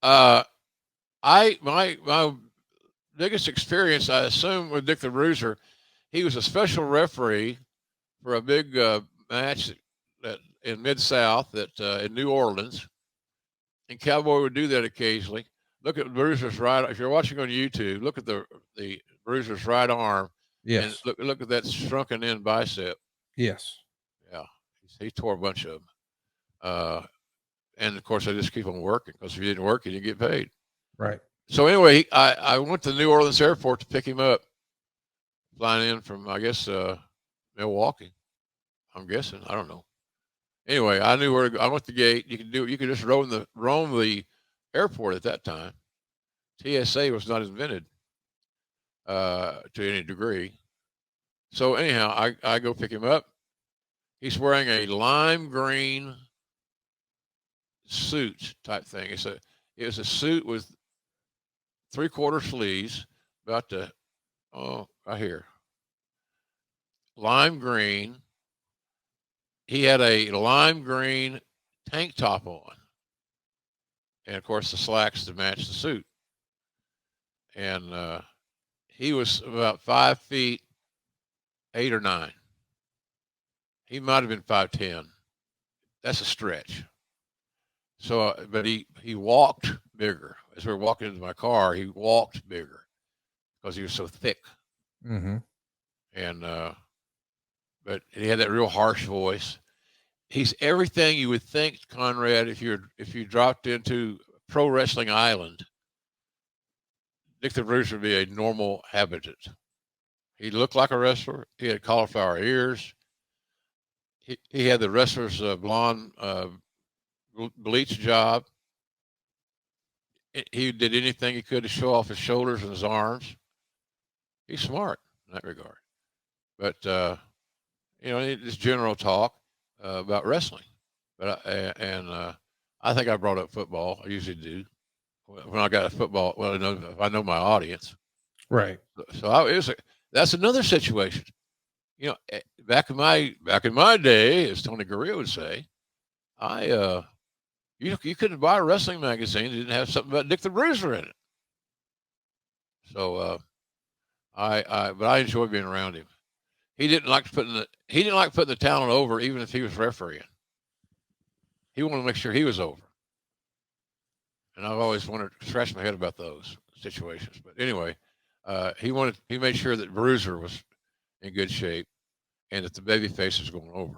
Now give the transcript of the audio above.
Uh, my biggest experience, I assume, with Dick the Bruiser, he was a special referee for a big match that in Mid South that in New Orleans, and Cowboy would do that occasionally. Look at Bruiser's right. If you're watching on YouTube, look at the Bruiser's right arm, and Yes. look at that shrunken in bicep. Yes. Yeah, he tore a bunch of them. And of course, I just keep on working because if you didn't work, you didn't get paid. Right. So anyway, I went to New Orleans airport to pick him up, flying in from I guess Milwaukee. I'm guessing. I don't know. Anyway, I knew where to go. I went to the gate. You could just roam the airport at that time. TSA was not invented to any degree. So anyhow, I go pick him up. He's wearing a lime green suit type thing. It was a suit with 3/4 sleeves, about the right here, lime green. He had a lime green tank top on, and of course the slacks to match the suit. And he was about 5 feet 8 or 9. He might have been 5'10". That's a stretch. So, but he walked bigger. As we were walking into my car, he walked bigger because he was so thick. Mm-hmm. And but he had that real harsh voice. He's everything you would think, Conrad, if you dropped into Pro Wrestling Island. Dick the Bruiser would be a normal habitant. He looked like a wrestler. He had cauliflower ears. He had the wrestler's blonde bleach job. He did anything he could to show off his shoulders and his arms. He's smart in that regard. But just general talk about wrestling. But I think I brought up football. I usually do when I got a football. Well, if I know my audience. Right. So that's another situation. Back in my day, as Tony Gurria would say, you couldn't buy a wrestling magazine that didn't have something about Dick the Bruiser in it. So but I enjoy being around him. He didn't like putting the talent over, even if he was refereeing. He wanted to make sure he was over. And I've always wanted to scratch my head about those situations. But anyway, he made sure that Bruiser was in good shape and that the baby face was going over.